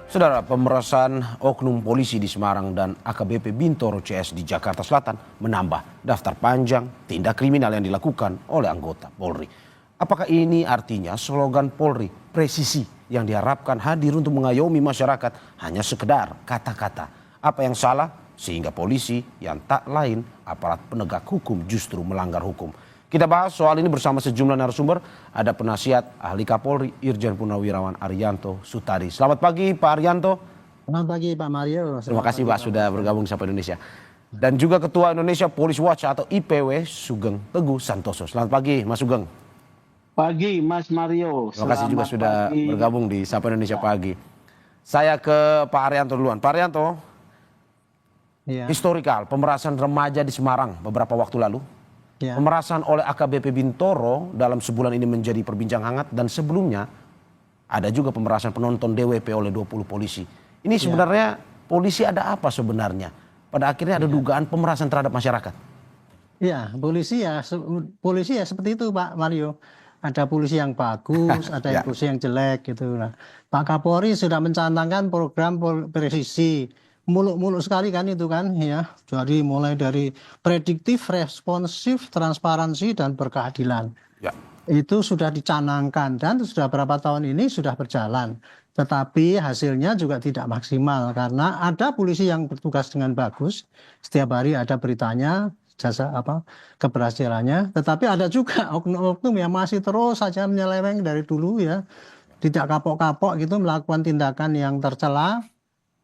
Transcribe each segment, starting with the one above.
Saudara, pemerasan oknum polisi di Semarang dan AKBP Bintoro CS di Jakarta Selatan menambah daftar panjang tindak kriminal yang dilakukan oleh anggota Polri. Apakah ini artinya slogan Polri presisi yang diharapkan hadir untuk mengayomi masyarakat hanya sekedar kata-kata? Apa yang salah sehingga polisi yang tak lain aparat penegak hukum justru melanggar hukum? Kita bahas soal ini bersama sejumlah narasumber. Ada penasihat ahli Kapolri Irjen Purnawirawan Arianto Sutadi. Selamat pagi Pak Arianto. Selamat pagi Pak Mario. Terima kasih Pak sudah bergabung di Sapa Indonesia. Dan juga Ketua Indonesia Police Watch atau IPW Sugeng Teguh Santoso. Selamat pagi Mas Sugeng. Pagi Mas Mario. Terima kasih juga sudah bergabung di Sapa Indonesia pagi. Saya ke Pak Arianto duluan. Pak Arianto, historikal pemerasan remaja di Semarang beberapa waktu lalu. Pemerasan oleh AKBP Bintoro dalam sebulan ini menjadi perbincang hangat, dan sebelumnya ada juga pemerasan penonton DWP oleh 20 polisi. Ini sebenarnya polisi ada apa sebenarnya? Pada akhirnya ada dugaan pemerasan terhadap masyarakat. Ya, polisi ya seperti itu Pak Mario. Ada polisi yang bagus, ada yang polisi yang jelek gitu. Nah, Pak Kapolri sudah mencanangkan program presisi. Muluk-muluk sekali kan itu kan ya. Jadi mulai dari prediktif, responsif, transparansi dan berkeadilan. Ya. Itu sudah dicanangkan dan sudah berapa tahun ini sudah berjalan. Tetapi hasilnya juga tidak maksimal karena ada polisi yang bertugas dengan bagus. Setiap hari ada beritanya, keberhasilannya. Tetapi ada juga oknum-oknum yang masih terus saja menyeleweng dari dulu ya. Tidak kapok-kapok gitu melakukan tindakan yang tercela.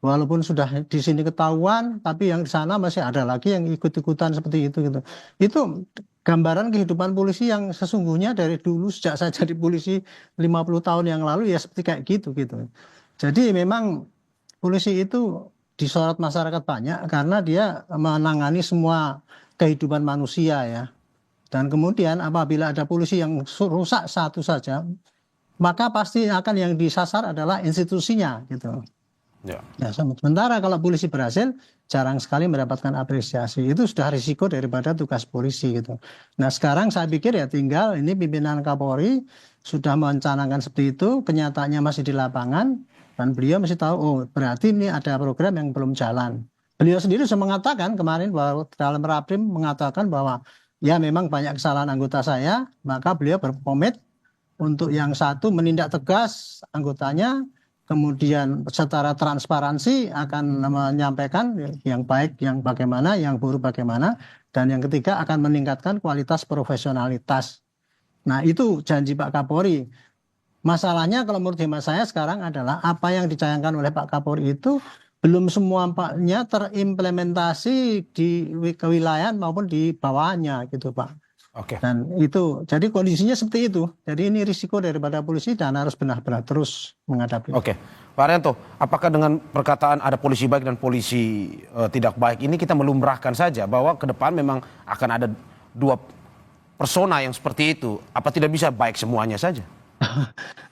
Walaupun sudah di sini ketahuan, tapi yang di sana masih ada lagi yang ikut-ikutan seperti itu gitu. Itu gambaran kehidupan polisi yang sesungguhnya dari dulu sejak saya jadi polisi 50 tahun yang lalu ya seperti kayak gitu gitu. Jadi memang polisi itu disorot masyarakat banyak karena dia menangani semua kehidupan manusia ya. Dan kemudian apabila ada polisi yang rusak satu saja, maka pasti akan yang disasar adalah institusinya gitu. Ya, sementara kalau polisi berhasil jarang sekali mendapatkan apresiasi. Itu sudah risiko daripada tugas polisi gitu. Nah sekarang saya pikir ya tinggal ini pimpinan Kapolri sudah mencanangkan seperti itu, kenyataannya masih di lapangan dan beliau masih tahu oh berarti ini ada program yang belum jalan. Beliau sendiri sudah mengatakan kemarin bahwa dalam Rapim mengatakan bahwa ya memang banyak kesalahan anggota saya, maka beliau berkomit untuk yang satu menindak tegas anggotanya. Kemudian secara transparansi akan menyampaikan yang baik yang bagaimana, yang buruk bagaimana. Dan yang ketiga akan meningkatkan kualitas profesionalitas. Nah itu janji Pak Kapolri. Masalahnya kalau menurut hemat saya sekarang adalah apa yang dicayangkan oleh Pak Kapolri itu belum semuanya terimplementasi di kewilayahan maupun di bawahnya gitu Pak. Oke. Dan itu jadi kondisinya seperti itu. Jadi ini risiko daripada polisi dan harus benar-benar terus menghadapi. Oke, Pak Arianto, apakah dengan perkataan ada polisi baik dan polisi tidak baik ini kita melumrahkan saja bahwa ke depan memang akan ada dua persona yang seperti itu? Apa tidak bisa baik semuanya saja?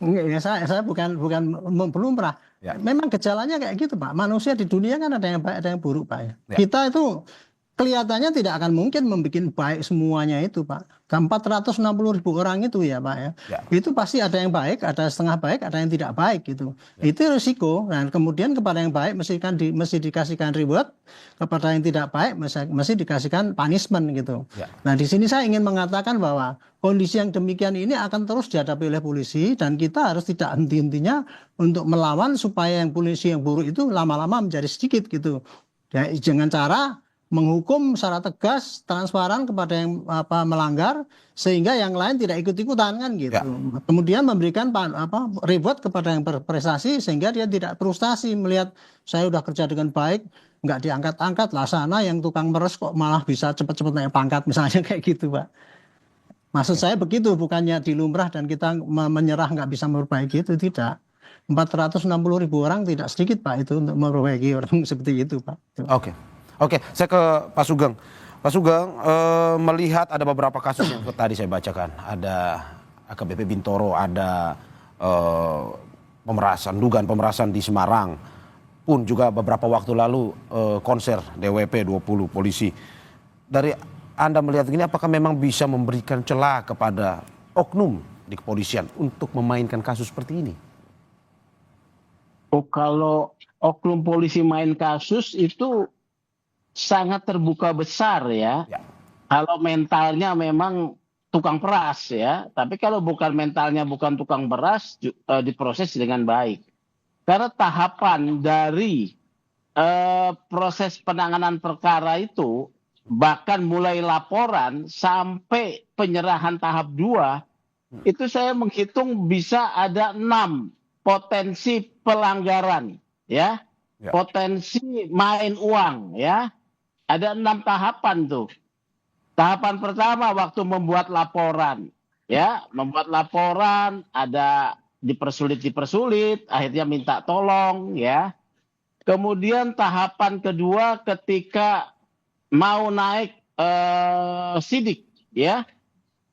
Enggak, ya saya bukan pelumrah. Ya. Memang gejalanya kayak gitu Pak. Manusia di dunia kan ada yang baik ada yang buruk Pak. Ya. Kita itu kelihatannya tidak akan mungkin membuat baik semuanya itu Pak. 460.000 orang itu ya Pak ya. Itu pasti ada yang baik, ada setengah baik, ada yang tidak baik gitu. Itu risiko. Dan kemudian kepada yang baik mesti dikasihkan reward, kepada yang tidak baik mesti dikasihkan punishment gitu. Nah di sini saya ingin mengatakan bahwa kondisi yang demikian ini akan terus dihadapi oleh polisi dan kita harus tidak henti-hentinya untuk melawan supaya yang polisi yang buruk itu lama-lama menjadi sedikit gitu. Ya, dengan cara menghukum secara tegas, transparan kepada yang melanggar, sehingga yang lain tidak ikut-ikutan kan gitu. Kemudian memberikan reward kepada yang berprestasi sehingga dia tidak frustasi melihat saya udah kerja dengan baik, nggak diangkat-angkat lah sana yang tukang meres kok malah bisa cepat-cepat naik pangkat misalnya kayak gitu Pak. Maksud saya begitu, bukannya dilumrah dan kita menyerah nggak bisa memperbaiki itu tidak. 460.000 orang tidak sedikit Pak itu untuk memperbaiki orang seperti itu Pak. Oke, saya ke Pak Sugeng. Pak Sugeng, melihat ada beberapa kasus yang tadi saya bacakan. Ada AKBP Bintoro, ada dugaan pemerasan di Semarang. Pun juga beberapa waktu lalu konser DWP 20 polisi. Dari Anda melihat ini apakah memang bisa memberikan celah kepada oknum di kepolisian untuk memainkan kasus seperti ini? Oh, kalau oknum polisi main kasus itu sangat terbuka besar ya. Ya. Kalau mentalnya memang tukang peras ya, tapi kalau bukan mentalnya bukan tukang peras, diproses dengan baik. Karena tahapan dari proses penanganan perkara itu, bahkan mulai laporan sampai penyerahan tahap 2, itu saya menghitung bisa ada 6 potensi pelanggaran, ya, Ya. potensi main uang, ya, ada 6 tahapan tuh. Tahapan pertama waktu membuat laporan, ya, membuat laporan ada dipersulit, akhirnya minta tolong, ya. Kemudian tahapan kedua ketika mau naik sidik, ya,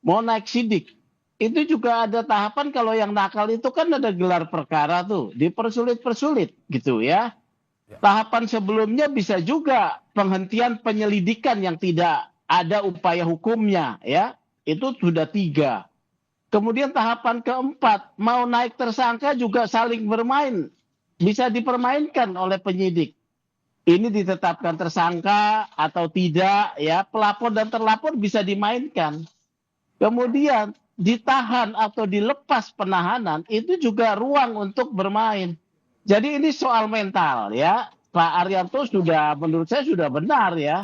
mau naik sidik. Itu juga ada tahapan kalau yang nakal itu kan ada gelar perkara tuh, dipersulit-persulit gitu ya. Tahapan sebelumnya bisa juga penghentian penyelidikan yang tidak ada upaya hukumnya ya. Itu sudah 3. Kemudian tahapan keempat, mau naik tersangka juga saling bermain. Bisa dipermainkan oleh penyidik. Ini ditetapkan tersangka atau tidak ya, pelapor dan terlapor bisa dimainkan. Kemudian ditahan atau dilepas penahanan itu juga ruang untuk bermain. Jadi ini soal mental ya. Pak Arianto sudah menurut saya sudah benar ya.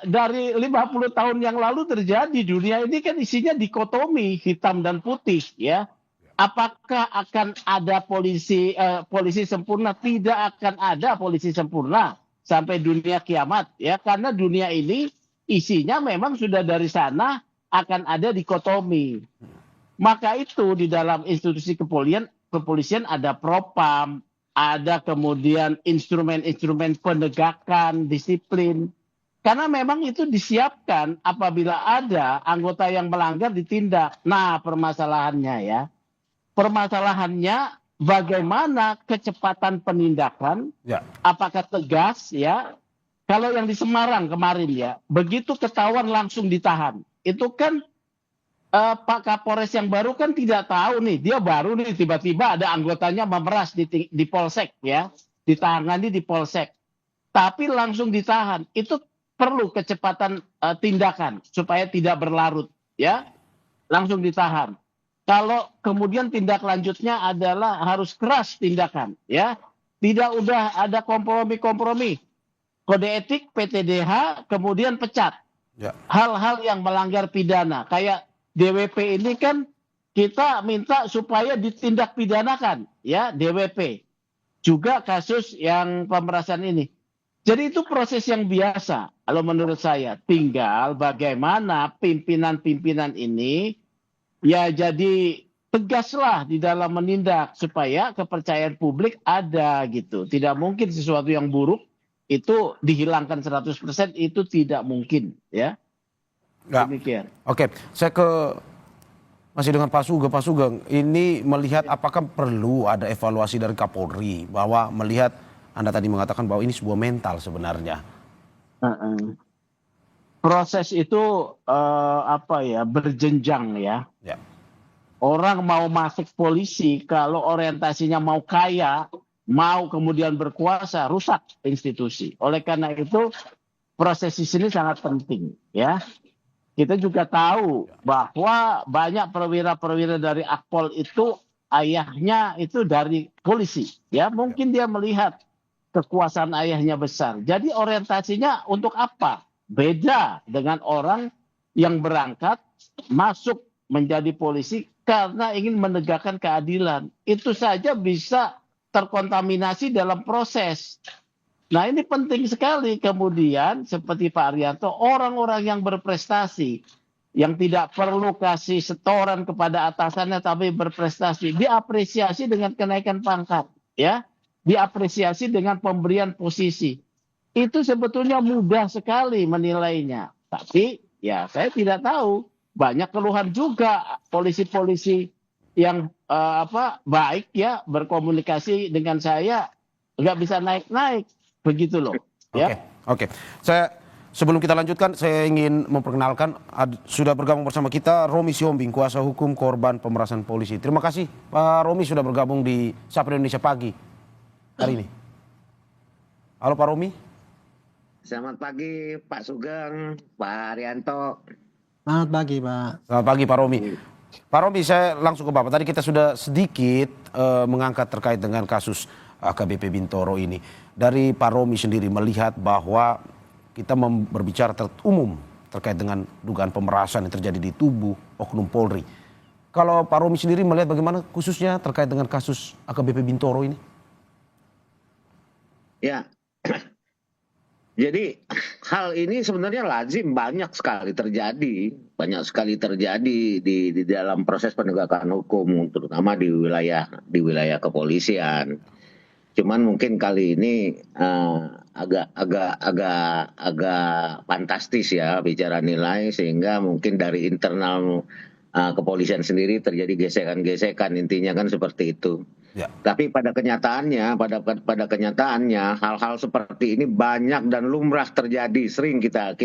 Dari 50 tahun yang lalu terjadi, dunia ini kan isinya dikotomi hitam dan putih ya. Apakah akan ada polisi sempurna? Tidak akan ada polisi sempurna sampai dunia kiamat ya, karena dunia ini isinya memang sudah dari sana akan ada dikotomi. Maka itu di dalam institusi kepolisian ada propam, ada kemudian instrumen-instrumen penegakan disiplin. Karena memang itu disiapkan apabila ada anggota yang melanggar ditindak. Nah, permasalahannya bagaimana kecepatan penindakan, Ya. apakah tegas ya. Kalau yang di Semarang kemarin ya, begitu ketahuan langsung ditahan. Itu kan Pak Kapolres yang baru kan tidak tahu nih, dia baru nih tiba-tiba ada anggotanya memeras di Polsek ya, ditangani di Polsek. Tapi langsung ditahan. Itu perlu kecepatan tindakan supaya tidak berlarut ya. Langsung ditahan. Kalau kemudian tindak lanjutnya adalah harus keras tindakan ya. Tidak udah ada kompromi-kompromi. Kode etik PTDH kemudian pecat. Ya. Hal-hal yang melanggar pidana kayak DWP ini kan kita minta supaya ditindak pidanakan ya, DWP. Juga kasus yang pemerasan ini. Jadi itu proses yang biasa kalau menurut saya. Tinggal bagaimana pimpinan-pimpinan ini ya jadi tegaslah di dalam menindak supaya kepercayaan publik ada gitu. Tidak mungkin sesuatu yang buruk itu dihilangkan 100%, itu tidak mungkin ya. Nggak. Demikian. Oke, saya masih dengan Pak Sugeng. Pak Sugeng, ini melihat apakah perlu ada evaluasi dari Kapolri bahwa melihat Anda tadi mengatakan bahwa ini sebuah mental sebenarnya. Proses itu berjenjang ya. Ya. Orang mau masuk polisi kalau orientasinya mau kaya, mau kemudian berkuasa, rusak institusi. Oleh karena itu proses di sini sangat penting ya. Kita juga tahu bahwa banyak perwira-perwira dari Akpol itu ayahnya itu dari polisi ya. Mungkin dia melihat kekuasaan ayahnya besar. Jadi orientasinya untuk apa? Beda dengan orang yang berangkat masuk menjadi polisi karena ingin menegakkan keadilan. Itu saja bisa terkontaminasi dalam proses. Nah ini penting sekali kemudian seperti Pak Arianto, orang-orang yang berprestasi, yang tidak perlu kasih setoran kepada atasannya tapi berprestasi, diapresiasi dengan kenaikan pangkat, ya, diapresiasi dengan pemberian posisi. Itu sebetulnya mudah sekali menilainya. Tapi ya saya tidak tahu, banyak keluhan juga polisi-polisi yang baik ya berkomunikasi dengan saya nggak bisa naik-naik. Begitu loh. Ya. Oke. Sebelum kita lanjutkan, saya ingin memperkenalkan sudah bergabung bersama kita Romi Siombing, kuasa hukum korban pemerasan polisi. Terima kasih Pak Romi sudah bergabung di Sapa Indonesia Pagi. hari ini? Halo Pak Romi. Selamat pagi Pak Sugeng, Pak Haryanto. Selamat pagi, Pak. Selamat pagi Pak Romi. Pak Romi, saya langsung ke Bapak. Tadi kita sudah sedikit mengangkat terkait dengan kasus AKBP Bintoro ini. Dari Pak Romi sendiri melihat bahwa kita berbicara umum terkait dengan dugaan pemerasan yang terjadi di tubuh oknum Polri. Kalau Pak Romi sendiri melihat bagaimana khususnya terkait dengan kasus AKBP Bintoro ini? Ya, jadi hal ini sebenarnya lazim banyak sekali terjadi di dalam proses penegakan hukum, terutama di wilayah kepolisian. Cuman mungkin kali ini agak fantastis ya bicara nilai, sehingga mungkin dari internal kepolisian sendiri terjadi gesekan-gesekan, intinya kan seperti itu. Ya. Tapi pada kenyataannya hal-hal seperti ini banyak dan lumrah terjadi, sering kita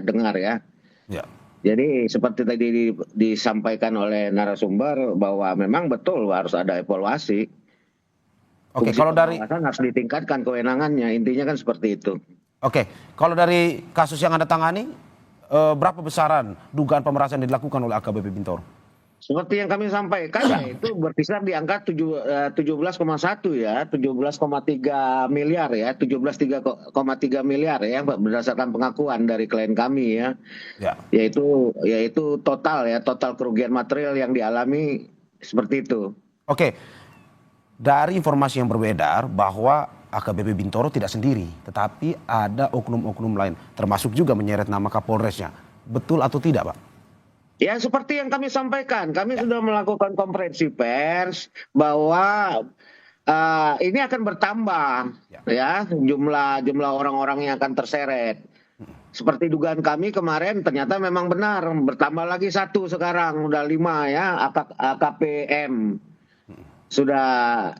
dengar ya. Ya. Jadi seperti tadi disampaikan oleh narasumber bahwa memang betul harus ada evaluasi. Oke, Fungsi kalau dari pengawasan harus ditingkatkan kewenangannya, intinya kan seperti itu. Oke, kalau dari kasus yang Anda tangani, berapa besaran dugaan pemerasan yang dilakukan oleh AKBP Bintoro? Seperti yang kami sampaikan ya, itu berkisar di angka 17,1 ya, 17,3 miliar ya, 17,3 miliar ya, berdasarkan pengakuan dari klien kami ya. Ya. Yaitu total kerugian material yang dialami seperti itu. Oke, dari informasi yang berbeda bahwa AKBP Bintoro tidak sendiri, tetapi ada oknum-oknum lain, termasuk juga menyeret nama Kapolresnya. Betul atau tidak, Pak? Ya seperti yang kami sampaikan, kami sudah melakukan konferensi pers bahwa ini akan bertambah ya jumlah orang-orang yang akan terseret. Seperti dugaan kami kemarin ternyata memang benar, bertambah lagi satu sekarang udah 5 ya, AKPM. Sudah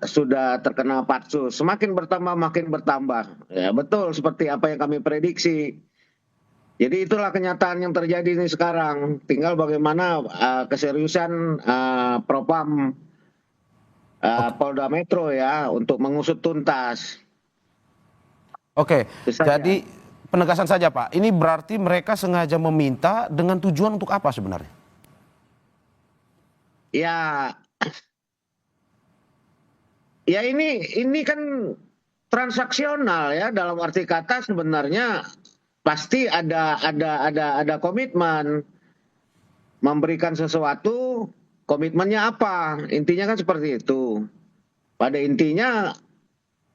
terkena patsus, semakin bertambah makin bertambah. Ya betul seperti apa yang kami prediksi. Jadi itulah kenyataan yang terjadi ini sekarang. Tinggal bagaimana keseriusan Propam Polda Metro ya untuk mengusut tuntas. Oke, jadi penegasan saja Pak, ini berarti mereka sengaja meminta dengan tujuan untuk apa sebenarnya? Ya ini kan transaksional ya, dalam arti kata sebenarnya pasti ada komitmen memberikan sesuatu, komitmennya apa? Intinya kan seperti itu. Pada intinya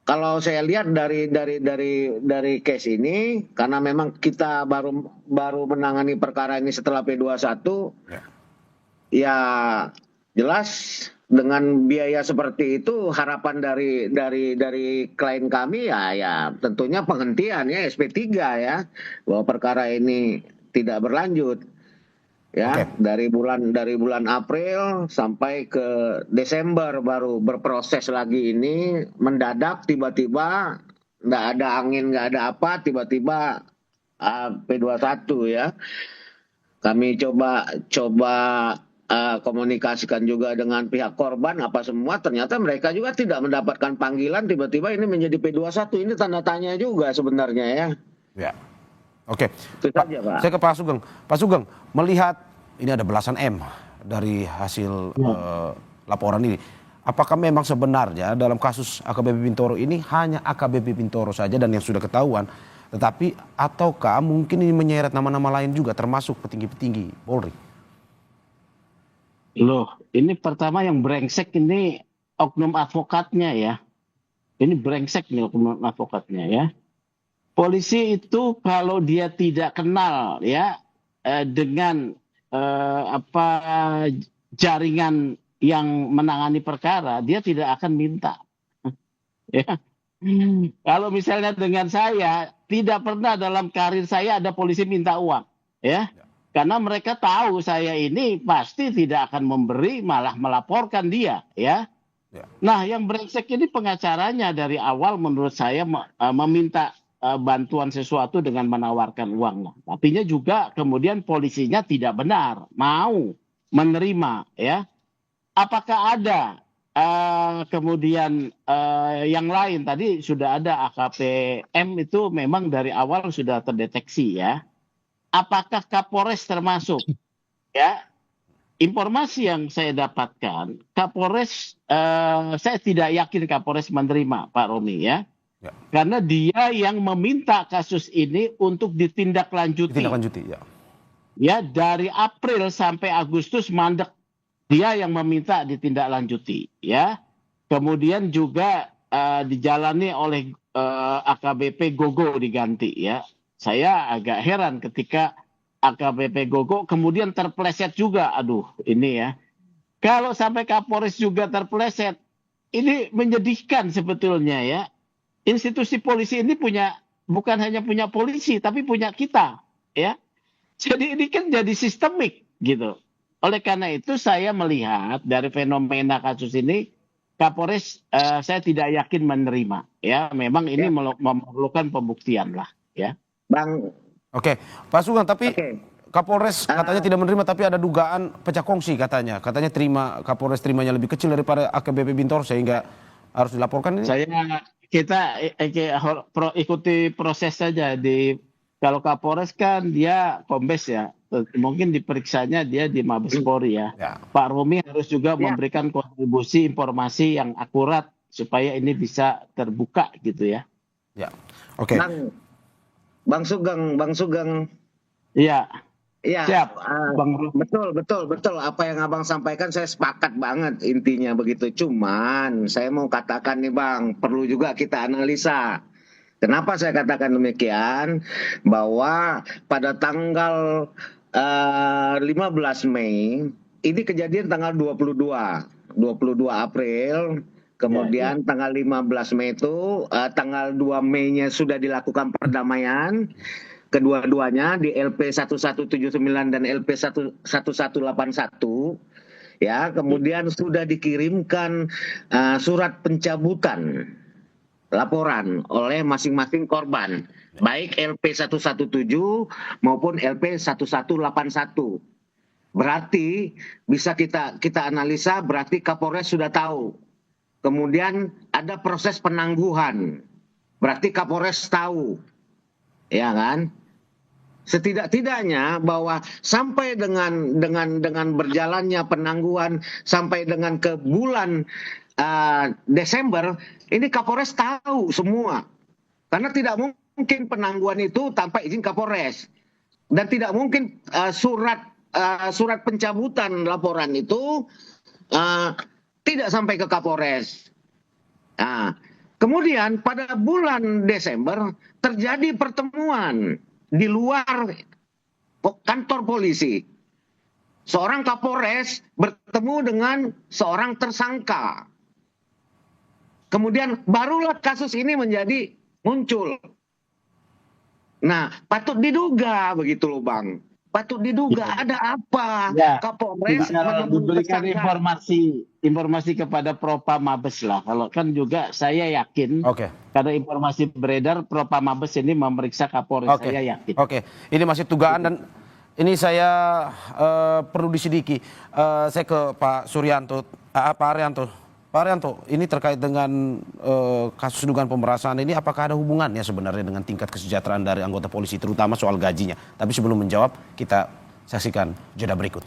kalau saya lihat dari case ini, karena memang kita baru menangani perkara ini setelah P21, ya jelas dengan biaya seperti itu harapan dari klien kami ya tentunya penghentian ya SP3 ya, bahwa perkara ini tidak berlanjut ya. Dari bulan April sampai ke Desember baru berproses lagi, ini mendadak tiba-tiba nggak ada angin nggak ada apa, tiba-tiba P21 ya. Kami coba komunikasikan juga dengan pihak korban apa semua, ternyata mereka juga tidak mendapatkan panggilan, tiba-tiba ini menjadi P21. Ini tanda tanya juga sebenarnya ya. Ya. Oke. Itu saja, Pak. Saya ke Pak Sugeng. Pak Sugeng, melihat ini ada belasan M dari hasil laporan ini. Apakah memang sebenarnya dalam kasus AKBP Bintoro ini hanya AKBP Bintoro saja dan yang sudah ketahuan, tetapi ataukah mungkin ini menyeret nama-nama lain juga termasuk petinggi-petinggi Polri? Loh, ini pertama yang brengsek ini oknum advokatnya ya. Ini brengsek nih oknum advokatnya ya. Polisi itu kalau dia tidak kenal ya dengan jaringan yang menangani perkara, dia tidak akan minta. Ya. Kalau misalnya dengan saya, tidak pernah dalam karir saya ada polisi minta uang, ya. Karena mereka tahu saya ini pasti tidak akan memberi, malah melaporkan dia, ya. Nah, yang brengsek ini pengacaranya dari awal menurut saya meminta bantuan sesuatu dengan menawarkan uang. Artinya juga kemudian polisinya tidak benar, mau menerima, ya. Apakah ada kemudian yang lain tadi sudah ada AKP M itu memang dari awal sudah terdeteksi ya. Apakah Kapolres termasuk? Ya, informasi yang saya dapatkan, Kapolres, saya tidak yakin Kapolres menerima Pak Romi ya. Ya. Karena dia yang meminta kasus ini untuk ditindaklanjuti. Ditindaklanjuti, ya. Ya, dari April sampai Agustus mandek. Dia yang meminta ditindaklanjuti ya. Kemudian juga dijalani oleh AKBP Gogo diganti ya. Saya agak heran ketika AKBP Gogo kemudian terpleset juga. Aduh, ini ya. Kalau sampai Kapolres juga terpleset, ini menyedihkan sebetulnya ya. Institusi polisi ini bukan hanya punya polisi tapi punya kita ya. Jadi ini kan jadi sistemik gitu. Oleh karena itu saya melihat dari fenomena kasus ini Kapolres saya tidak yakin menerima ya. Memang ini memerlukan pembuktian lah ya. Bang. Oke, Pak Sugeng, tapi Oke. Kapolres katanya tidak menerima, tapi ada dugaan pecah kongsi katanya. Katanya Kapolres terimanya lebih kecil daripada AKBP Bintoro sehingga harus dilaporkan ini. Kita ikuti proses saja kalau Kapolres kan dia kombes ya. Mungkin diperiksanya dia di Mabes Polri ya. Pak Romi harus juga memberikan kontribusi informasi yang akurat supaya ini bisa terbuka gitu ya. Ya. Oke. Bang Sugeng. Iya. Iya. Siap. Betul. Apa yang Abang sampaikan saya sepakat banget intinya begitu. Cuman saya mau katakan nih Bang, perlu juga kita analisa. Kenapa saya katakan demikian? Bahwa pada tanggal 15 Mei, ini kejadian tanggal 22 April, kemudian tanggal 15 Mei itu, tanggal 2 Mei-nya sudah dilakukan perdamaian, kedua-duanya di LP 1179 dan LP 1181, ya, kemudian sudah dikirimkan surat pencabutan laporan oleh masing-masing korban, baik LP 117 maupun LP 1181. Berarti bisa kita analisa, berarti Kapolres sudah tahu. Kemudian ada proses penangguhan. Berarti Kapolres tahu. Ya kan? Setidak-tidaknya bahwa sampai dengan berjalannya penangguhan sampai dengan ke bulan Desember, ini Kapolres tahu semua. Karena tidak mungkin penangguhan itu tanpa izin Kapolres. Dan tidak mungkin surat pencabutan laporan itu tidak sampai ke Kapolres. Nah, kemudian pada bulan Desember terjadi pertemuan di luar kantor polisi. Seorang Kapolres bertemu dengan seorang tersangka. Kemudian barulah kasus ini menjadi muncul. Nah, patut diduga begitu loh Bang. Patut diduga ada apa? Ya, Kapolres memberikan informasi kepada Propam Mabes lah. Kalau kan juga saya yakin, karena informasi beredar Propam Mabes ini memeriksa Kapolres, saya yakin. Ini masih dugaan dan ini saya perlu disidiki. Saya ke Pak Suryanto, Pak Arianto. Pak Arianto, ini terkait dengan kasus dugaan pemerasan ini, apakah ada hubungannya sebenarnya dengan tingkat kesejahteraan dari anggota polisi, terutama soal gajinya? Tapi sebelum menjawab, kita saksikan jeda berikut.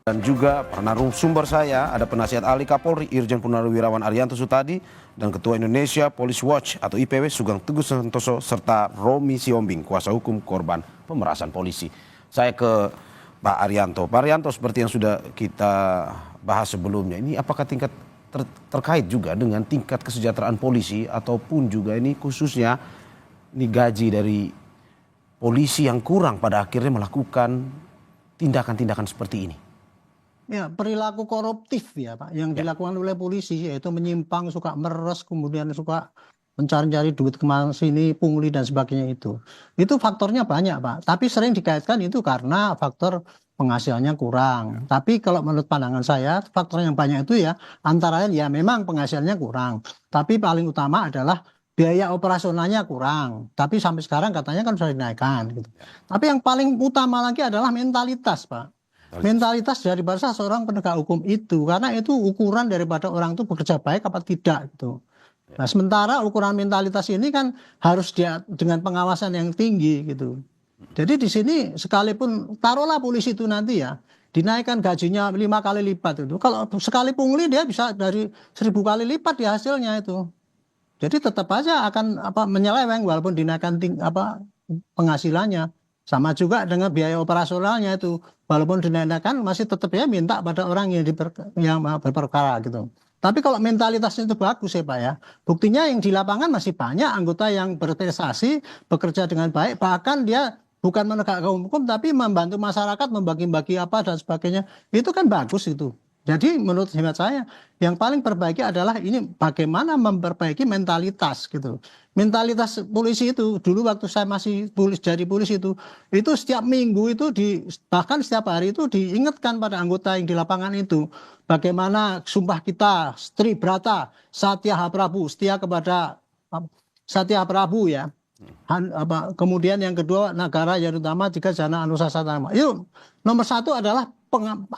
Dan juga para narasumber saya, ada penasihat ahli Kapolri, Irjen Purnawirawan Arianto Sutadi, dan Ketua Indonesia Police Watch atau IPW Sugeng Teguh Santoso, serta Romi Siombing, kuasa hukum korban pemerasan polisi. Saya ke Pak Arianto. Pak Arianto, seperti yang sudah kita bahas sebelumnya, ini apakah tingkat terkait juga dengan tingkat kesejahteraan polisi ataupun juga ini khususnya ini gaji dari polisi yang kurang pada akhirnya melakukan tindakan-tindakan seperti ini? Ya, perilaku koruptif ya Pak yang dilakukan oleh polisi, yaitu menyimpang, suka meres, kemudian suka mencari-cari duit kemana sini, pungli dan sebagainya itu. Itu faktornya banyak Pak, tapi sering dikaitkan itu karena faktor penghasilannya kurang. Tapi kalau menurut pandangan saya, faktor yang banyak itu ya antara lain ya memang penghasilannya kurang. Tapi paling utama adalah biaya operasionalnya kurang. Tapi sampai sekarang katanya kan sudah dinaikkan gitu. Tapi yang paling utama lagi adalah mentalitas Pak. Mentalitas daripada seorang penegak hukum itu, karena itu ukuran daripada orang itu bekerja baik apa tidak gitu. Nah, sementara ukuran mentalitas ini kan harus dia dengan pengawasan yang tinggi gitu. Jadi di sini sekalipun taruhlah polisi itu nanti ya dinaikkan gajinya 5 kali lipat itu. Kalau sekali pungli dia bisa dari 1000 kali lipat di hasilnya itu. Jadi tetap aja akan menyeleweng walaupun dinaikkan penghasilannya. Sama juga dengan biaya operasionalnya itu. Walaupun dinaikkan masih tetap ya minta pada orang yang berperkara gitu. Tapi kalau mentalitasnya itu bagus ya Pak ya. Buktinya yang di lapangan masih banyak anggota yang berprestasi, bekerja dengan baik, bahkan dia bukan menegakkan hukum tapi membantu masyarakat membagi-bagi apa dan sebagainya. Itu kan bagus itu. Jadi menurut hemat saya yang paling perbaiki adalah ini bagaimana memperbaiki mentalitas gitu. Mentalitas polisi itu dulu waktu saya masih jadi polisi itu setiap minggu itu bahkan setiap hari itu diingatkan pada anggota yang di lapangan itu bagaimana sumpah kita Stri Brata Satya Prabu setia kepada Satya Prabu ya. Kemudian yang kedua negara yang utama jika jana anusasana. Itu nomor 1 adalah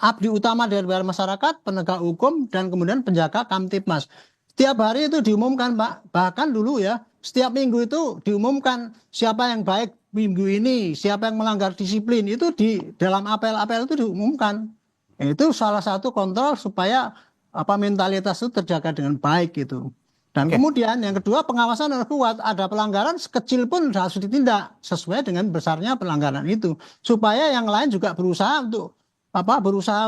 abdi utama dari masyarakat, penegak hukum, dan kemudian penjaga Kamtipmas. Setiap hari itu diumumkan Pak, bahkan dulu ya, setiap minggu itu diumumkan siapa yang baik minggu ini, siapa yang melanggar disiplin, itu di dalam apel-apel itu diumumkan. Itu salah satu kontrol supaya mentalitas itu terjaga dengan baik gitu. Dan kemudian yang kedua pengawasan harus kuat, ada pelanggaran sekecil pun harus ditindak sesuai dengan besarnya pelanggaran itu, supaya yang lain juga berusaha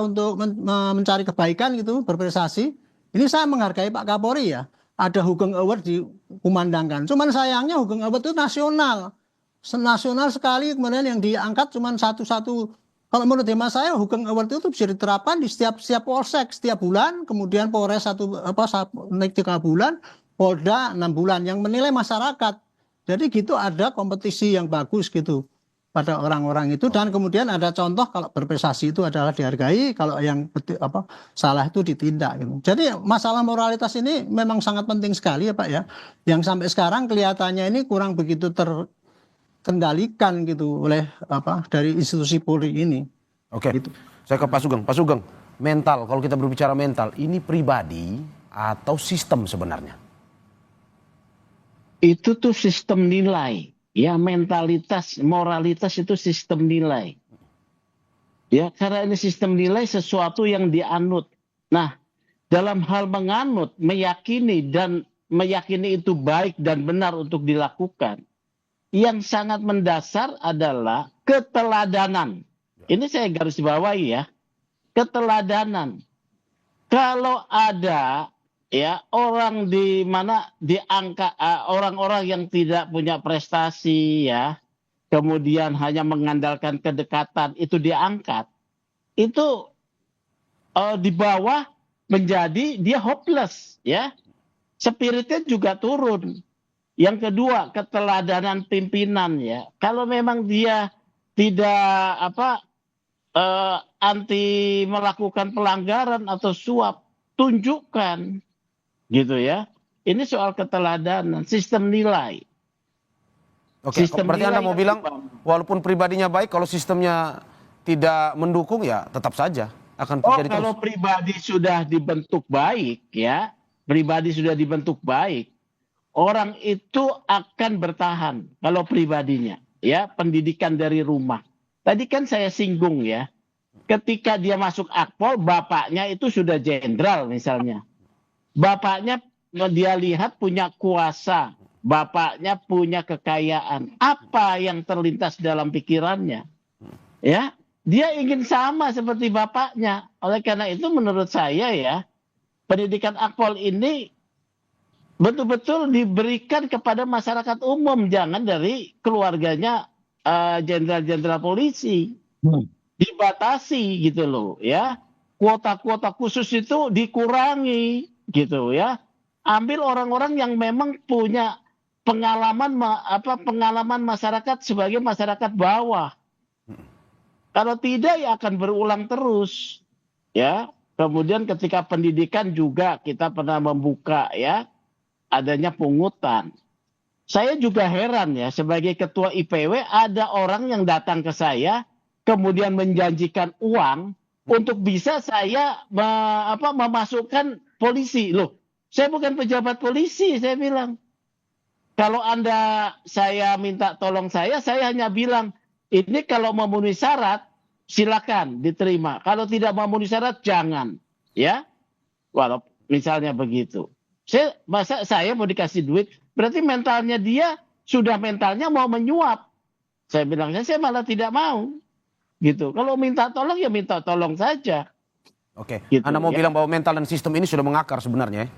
untuk mencari kebaikan gitu, berprestasi. Ini saya menghargai Pak Kapolri ya. Ada Hugeng Award dikumandangkan. Cuman sayangnya Hugeng Award itu nasional sekali, kemudian yang diangkat cuman satu-satu. Kalau menurut hemat saya Hugeng Award itu bisa diterapkan di setiap polsek setiap bulan, kemudian Polres naik 3 bulan, Polda 6 bulan yang menilai masyarakat. Jadi gitu ada kompetisi yang bagus gitu pada orang-orang itu, dan kemudian ada contoh kalau berprestasi itu adalah dihargai, kalau yang salah itu ditindak gitu. Jadi masalah moralitas ini memang sangat penting sekali ya Pak ya, yang sampai sekarang kelihatannya ini kurang begitu terkendalikan gitu oleh dari institusi Polri ini. Oke, Gitu. saya ke Pak Sugeng. Pak Sugeng, mental, kalau kita berbicara mental, ini pribadi atau sistem sebenarnya? Itu tuh sistem nilai. Ya, mentalitas, moralitas itu sistem nilai. Ya, karena ini sistem nilai sesuatu yang dianut. Nah, dalam hal menganut, meyakini itu baik dan benar untuk dilakukan, yang sangat mendasar adalah keteladanan. Ini saya garis bawahi ya, keteladanan. Kalau ada ya orang di mana diangkat orang-orang yang tidak punya prestasi ya, kemudian hanya mengandalkan kedekatan itu diangkat, itu di bawah menjadi dia hopeless ya, spiritnya juga turun. Yang kedua, keteladanan pimpinan ya, kalau memang dia tidak anti melakukan pelanggaran atau suap, tunjukkan gitu ya. Ini soal keteladanan, sistem nilai. Oke, Sistem berarti Anda nilai mau yang bilang dibangun. walaupun pribadinya baik, kalau sistemnya tidak mendukung ya tetap saja akan terjadi Kalau terus. pribadi sudah dibentuk baik ya, orang itu akan bertahan kalau pribadinya ya, pendidikan dari rumah. Tadi kan saya singgung ya, ketika dia masuk Akpol, bapaknya itu sudah jenderal misalnya. Bapaknya dia lihat punya kuasa, bapaknya punya kekayaan. Apa yang terlintas dalam pikirannya? Ya, dia ingin sama seperti bapaknya. Oleh karena itu menurut saya ya, pendidikan Akpol ini betul-betul diberikan kepada masyarakat umum, jangan dari keluarganya jenderal-jenderal polisi. Dibatasi gitu loh ya. Kuota-kuota khusus itu dikurangi gitu ya. Ambil orang-orang yang memang punya pengalaman masyarakat sebagai masyarakat bawah. Kalau tidak ya akan berulang terus ya. Kemudian ketika pendidikan juga kita pernah membuka ya adanya pungutan. Saya juga heran ya, sebagai ketua IPW ada orang yang datang ke saya kemudian menjanjikan uang untuk bisa saya memasukkan polisi. Loh, saya bukan pejabat polisi, saya bilang. Kalau saya minta tolong saya hanya bilang, ini kalau memenuhi syarat, silakan diterima. Kalau tidak memenuhi syarat, jangan. Ya, walau misalnya begitu. Masa saya mau dikasih duit, berarti mentalnya dia sudah mentalnya mau menyuap. Saya bilang, saya malah tidak mau. Gitu. Kalau minta tolong ya minta tolong saja. Oke. Gitu, Anda mau ya. bilang bahwa mental dan sistem ini sudah mengakar sebenarnya ya?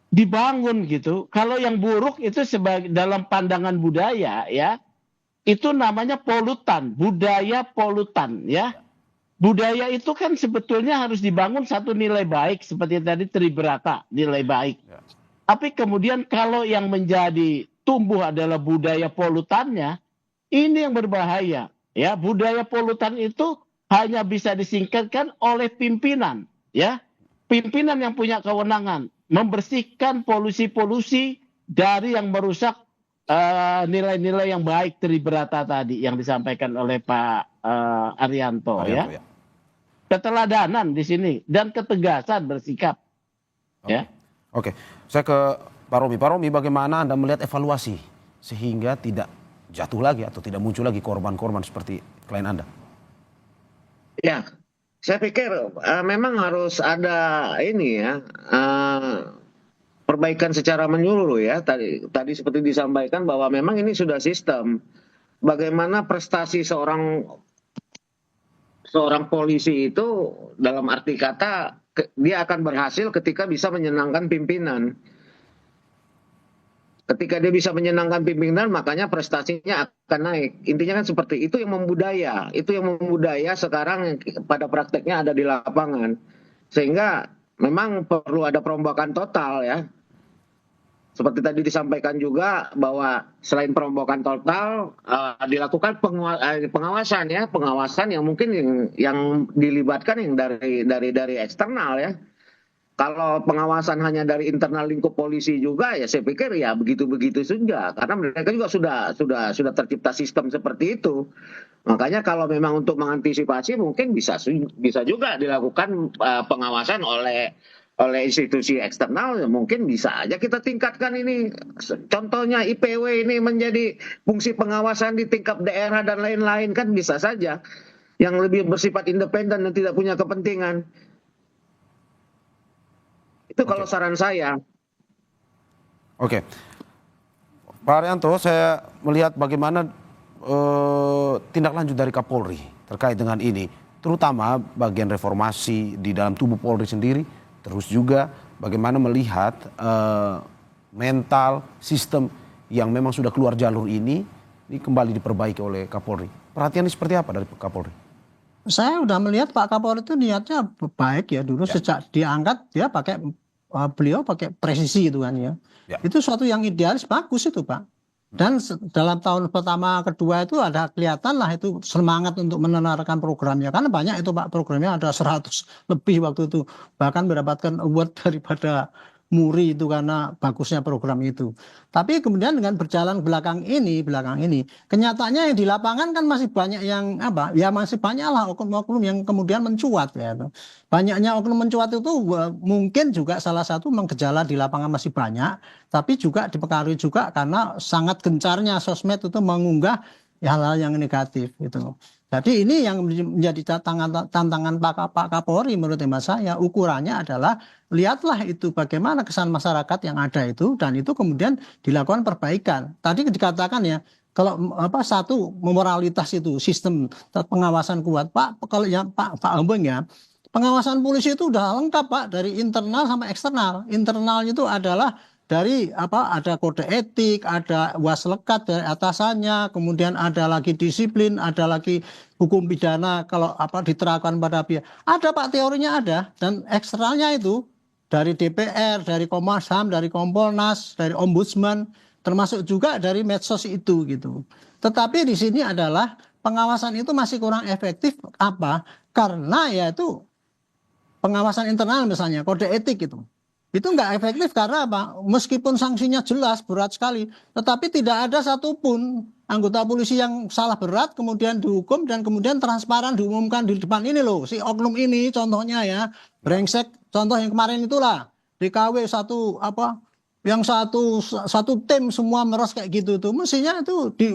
Dibangun gitu. Kalau yang buruk itu sebagai dalam pandangan budaya ya, itu namanya polutan, budaya polutan ya. Budaya itu kan sebetulnya harus dibangun satu nilai baik seperti tadi Tribrata, nilai baik. Ya. Tapi kemudian kalau yang menjadi tumbuh adalah budaya polutannya, ini yang berbahaya. Ya, budaya polutan itu hanya bisa disingkatkan oleh pimpinan, ya. Pimpinan yang punya kewenangan membersihkan polusi-polusi dari yang merusak nilai-nilai yang baik Tribrata tadi yang disampaikan oleh Pak Arianto, ya. Keteladanan di sini dan ketegasan bersikap. Ya. Oke. Saya ke Pak Romi. Pak Romi, bagaimana Anda melihat evaluasi sehingga tidak jatuh lagi atau tidak muncul lagi korban-korban seperti klien Anda? Ya, saya pikir memang harus ada ini ya, perbaikan secara menyeluruh ya. Tadi seperti disampaikan bahwa memang ini sudah sistem. Bagaimana prestasi seorang polisi itu dalam arti kata dia akan berhasil ketika bisa menyenangkan pimpinan. Ketika dia bisa menyenangkan pimpinan, makanya prestasinya akan naik. Intinya kan seperti itu yang membudaya. Itu yang membudaya sekarang pada prakteknya ada di lapangan. Sehingga memang perlu ada perombakan total ya. Seperti tadi disampaikan juga bahwa selain perombakan total dilakukan pengawasan ya, pengawasan yang mungkin yang dilibatkan yang dari eksternal ya. Kalau pengawasan hanya dari internal lingkup polisi juga ya saya pikir ya begitu-begitu saja karena mereka juga sudah tercipta sistem seperti itu. Makanya kalau memang untuk mengantisipasi mungkin bisa juga dilakukan pengawasan oleh institusi eksternal, ya mungkin bisa aja kita tingkatkan ini. Contohnya IPW ini menjadi fungsi pengawasan di tingkat daerah dan lain-lain kan bisa saja. Yang lebih bersifat independen dan tidak punya kepentingan. Itu kalau saran saya. Oke. Pak Arianto, saya melihat bagaimana tindak lanjut dari Kapolri terkait dengan ini. Terutama bagian reformasi di dalam tubuh Polri sendiri. Terus juga bagaimana melihat mental sistem yang memang sudah keluar jalur ini kembali diperbaiki oleh Kapolri. Perhatiannya seperti apa dari Kapolri? Saya udah melihat Pak Kapolri itu niatnya baik ya dulu sejak diangkat dia beliau pakai presisi gitu kan ya. Itu suatu yang idealis bagus itu Pak. Dan dalam tahun pertama kedua itu ada kelihatan lah itu semangat untuk menerapkan programnya. Karena banyak itu Pak programnya ada 100 lebih waktu itu. Bahkan mendapatkan award daripada Muri itu karena bagusnya program itu. Tapi kemudian dengan berjalan belakang ini, kenyataannya yang di lapangan kan masih banyak yang ya masih banyak lah oknum-oknum yang kemudian mencuat ya. Banyaknya oknum mencuat itu mungkin juga salah satu gejala di lapangan masih banyak, tapi juga dipengaruhi juga karena sangat gencarnya sosmed itu mengunggah hal-hal yang negatif gitu. Jadi ini yang menjadi tantangan Pak Kapolri menurut hemat saya. Ukurannya adalah lihatlah itu bagaimana kesan masyarakat yang ada itu dan itu kemudian dilakukan perbaikan. Tadi dikatakan ya kalau satu moralitas itu sistem pengawasan kuat Pak. Kalau ya Pak Ambeng ya pengawasan polisi itu udah lengkap Pak dari internal sampai eksternal. Internal itu adalah dari ada kode etik, ada waslekat dari atasannya, kemudian ada lagi disiplin, ada lagi hukum pidana kalau diterapkan pada pihak. Ada Pak teorinya ada dan eksternalnya itu dari DPR, dari Komnas HAM, dari Kompolnas, dari Ombudsman, termasuk juga dari medsos itu gitu. Tetapi di sini adalah pengawasan itu masih kurang efektif karena ya itu pengawasan internal misalnya kode etik itu. Itu nggak efektif karena apa? Meskipun sanksinya jelas berat sekali, tetapi tidak ada satupun anggota polisi yang salah berat kemudian dihukum dan kemudian transparan diumumkan di depan ini loh, si oknum ini contohnya ya, brengsek, contoh yang kemarin itulah DKW satu apa, yang satu tim semua meres kayak gitu tuh, mestinya itu di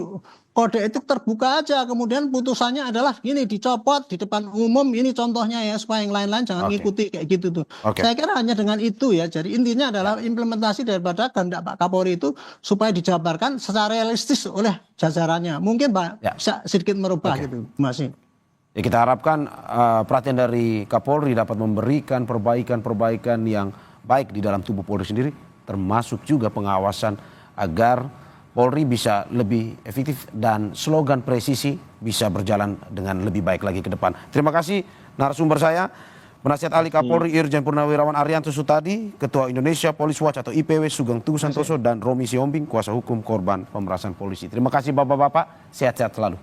kode etik terbuka aja, kemudian putusannya adalah gini, dicopot di depan umum, ini contohnya ya, supaya yang lain-lain jangan Oke. ngikuti kayak gitu tuh. Oke. Saya kira hanya dengan itu ya, jadi intinya adalah implementasi daripada kehendak Pak Kapolri itu supaya dijabarkan secara realistis oleh jajarannya. Mungkin Pak Ya. bisa sedikit merubah Oke. gitu, masih. Ya, kita harapkan perhatian dari Kapolri dapat memberikan perbaikan-perbaikan yang baik di dalam tubuh Polri sendiri, termasuk juga pengawasan agar Polri bisa lebih efektif dan slogan presisi bisa berjalan dengan lebih baik lagi ke depan. Terima kasih narasumber saya, Penasihat Ahli Kapolri Irjen Purnawirawan Arianto Sutadi, Ketua Indonesia Police Watch atau IPW Sugeng Teguh Santoso, dan Romi Siombing, kuasa hukum korban pemerasan polisi. Terima kasih Bapak-bapak, sehat-sehat selalu.